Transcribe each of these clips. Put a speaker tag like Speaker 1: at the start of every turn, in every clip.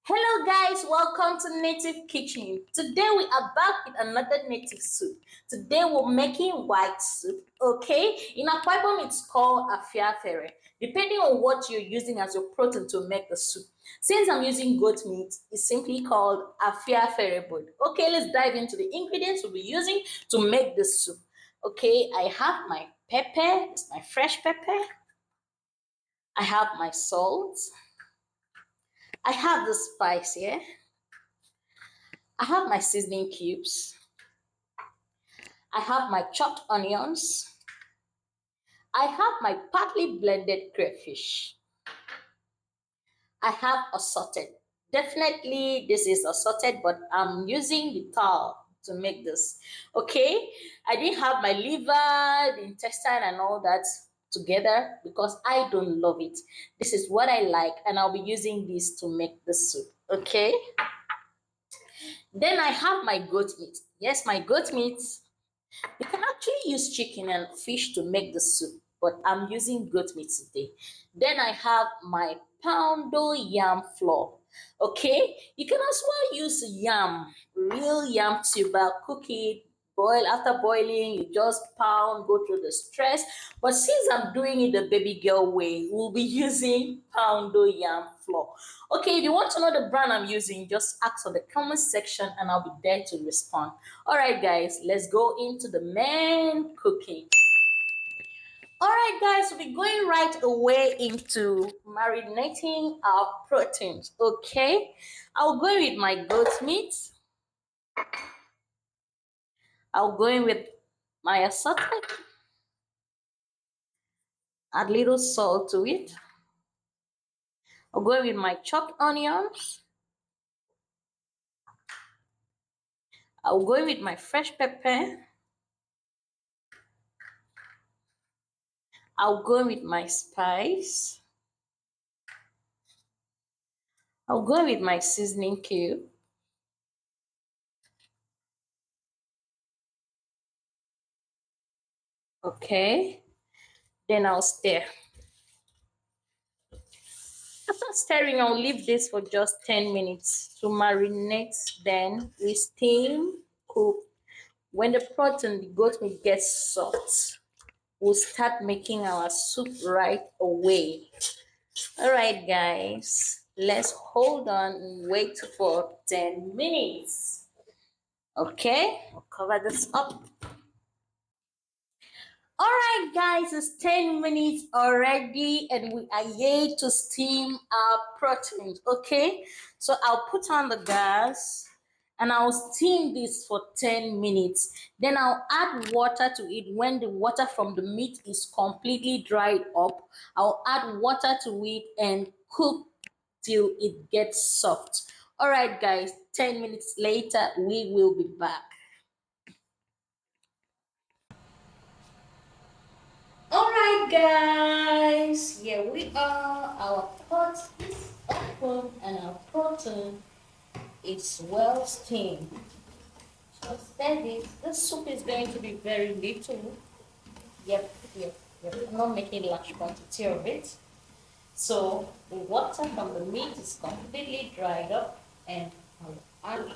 Speaker 1: Hello guys, welcome to Native Kitchen. Today we are back with another native soup. Today we're making white soup, okay? In Akwa Ibom it's called Afia Efere, depending on what you're using as your protein to make the soup. Since I'm using goat meat, it's simply called Afia Efere. Okay, let's dive into the ingredients we'll be using to make the soup. Okay, I have my pepper, it's my fresh pepper. I have my salt. I have the spice here. I have my seasoning cubes. I have my chopped onions. I have my partly blended crayfish. I have assorted. Definitely, this is assorted, but I'm using the towel to make this. Okay, I didn't have my liver, the intestine, and all that together because I don't love it. This is what I like, and I'll be using this to make the soup. Okay, then I have my goat meat. Yes, my goat meat. You can actually use chicken and fish to make the soup, but I'm using goat meat today. Then I have my poundo yam flour. Okay, you can as well use yam, real yam tuber, cook it, boil. After boiling, you just pound, go through the stress. But since I'm doing it the baby girl way, we'll be using poundo yam flour. Okay, if you want to know the brand I'm using, just ask on the comment section and I'll be there to respond. All right, guys, let's go into the main cooking. All right, guys, we'll be going right away into marinating our proteins. Okay, I'll go with my goat meat. I'll go in with my assorted. Add little salt to it. I'll go with my chopped onions. I'll go with my fresh pepper. I'll go with my spice. I'll go with my seasoning cube. Okay. Then I'll stir. After stirring, I'll leave this for just 10 minutes to marinate. Then we steam, cook. When the protein, the goat meat gets soft, we'll start making our soup right away. All right, guys, let's hold on and wait for 10 minutes. Okay, I'll cover this up. All right, guys, it's 10 minutes already, and we are here to steam our proteins. Okay, so I'll put on the gas and I'll steam this for 10 minutes. Then I'll add water to it. When the water from the meat is completely dried up, I'll add water to it and cook till it gets soft. All right, guys, 10 minutes later, we will be back. All right, guys, here we are. Our pot is open and our protein is well steamed. So steady. This soup is going to be very little. Yep. I'm not making large quantity of it. So the water from the meat is completely dried up, and I'll add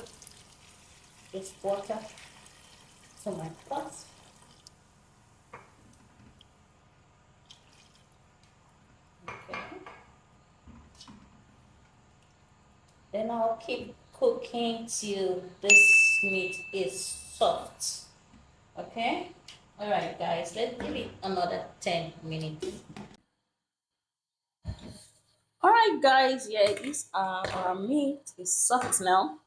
Speaker 1: this water to my pot. Okay. Then I'll keep cooking till this meat is soft. Okay? Alright, guys, let's give it another 10 minutes. Alright, guys, yeah, this our meat is soft now.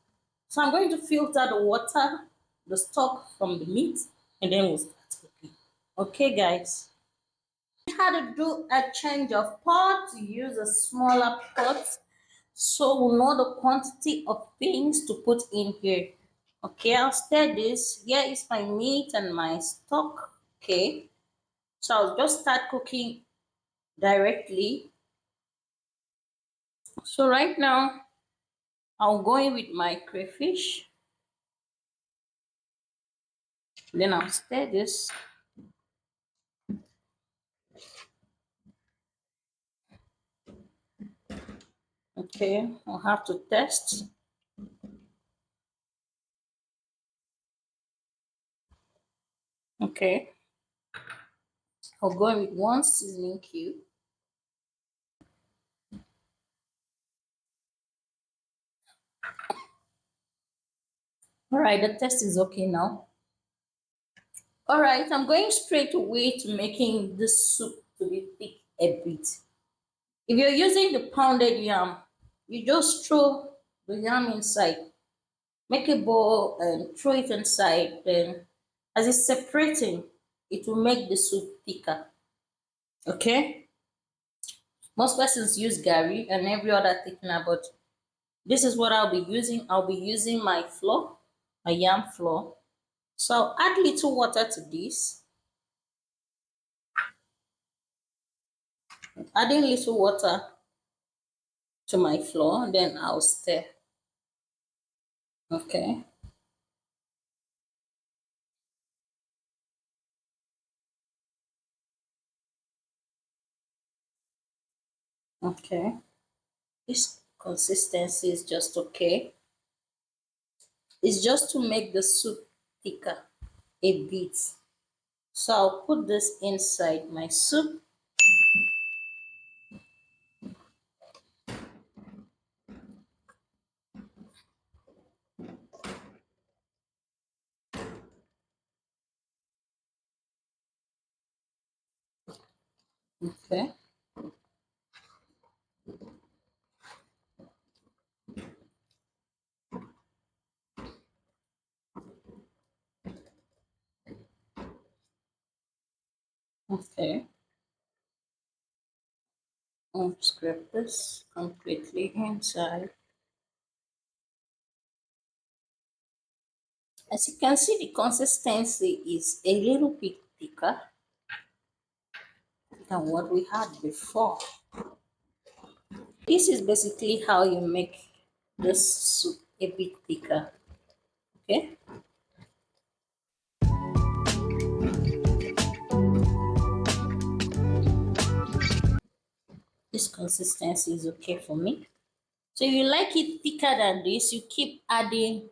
Speaker 1: So I'm going to filter the water, the stock from the meat, and then we'll start cooking. Okay, guys. We had to do a change of pot to use a smaller pot so we'll know the quantity of things to put in here. Okay, I'll stir this. Here is my meat and my stock. Okay, so I'll just start cooking directly. So right now, I'll go in with my crayfish. Then I'll stir this. Okay, I'll have to test. Okay, I'll go in with one seasoning cube. All right, the test is okay now. All right, I'm going straight away to making this soup to be thick a bit. If you're using the pounded yam, you just throw the yam inside, make a bowl and throw it inside. Then, as it's separating, it will make the soup thicker. Okay? Most persons use gari and every other thickener, but this is what I'll be using. I'll be using my flour, my yam flour. So I'll add little water to this. Adding little water to my flour, then I'll stir. Okay. Okay. This consistency is just okay. It's just to make the soup thicker a bit. So I'll put this inside my soup. Okay. Okay. I'll scrape this completely inside. As you can see, the consistency is a little bit thicker than what we had before. This is basically how you make this soup a bit thicker. Okay. This consistency is okay for me. So if you like it thicker than this, you keep adding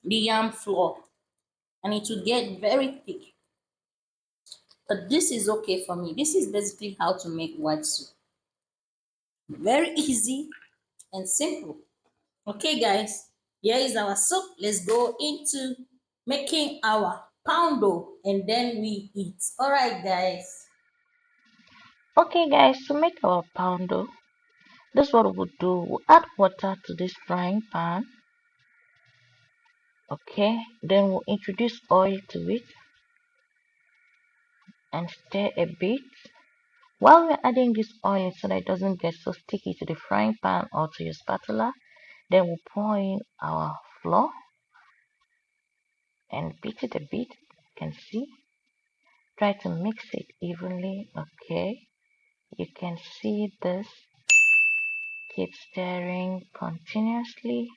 Speaker 1: the yam flour and it will get very thick. But this is okay for me. This is basically how to make white soup. Very easy and simple. Okay, guys, here is our soup. Let's go into making our poundo and then we eat. All right, guys.
Speaker 2: Okay, guys, to make our poundo, this is what we'll do. We'll add water to this frying pan. Okay, then we'll introduce oil to it and stir a bit. While we're adding this oil so that it doesn't get so sticky to the frying pan or to your spatula, then we'll pour in our flour and beat it a bit. You can see. Try to mix it evenly. Okay, you can see this. Keep stirring continuously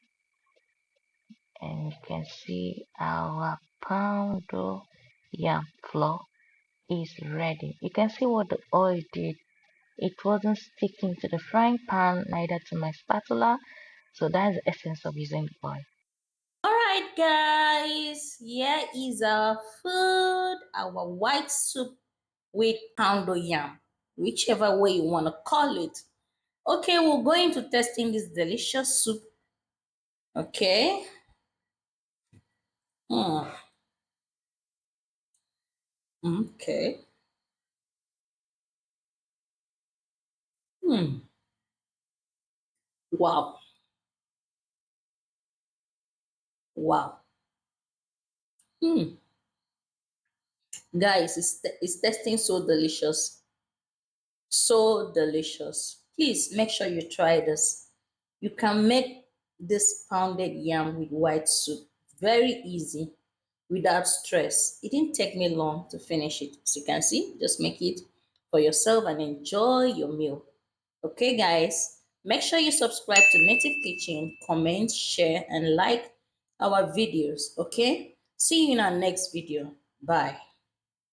Speaker 2: and you can see our poundo yam flour is ready. You can see what the oil did. It wasn't sticking to the frying pan, neither to my spatula. So that's the essence of using the oil.
Speaker 1: All right, guys. Here is our food, our white soup with poundo yam, whichever way you want to call it. Okay, we'll go into testing this delicious soup. Okay. Hmm. Okay. Hmm. Wow. Wow. Hmm. Guys, it's tasting so delicious. So delicious. Please make sure you try this. You can make this pounded yam with white soup very easy without stress. It didn't take me long to finish it. As you can see, just make it for yourself and enjoy your meal. Okay, guys, make sure you subscribe to Native Kitchen, comment, share, and like our videos. Okay, see you in our next video. Bye.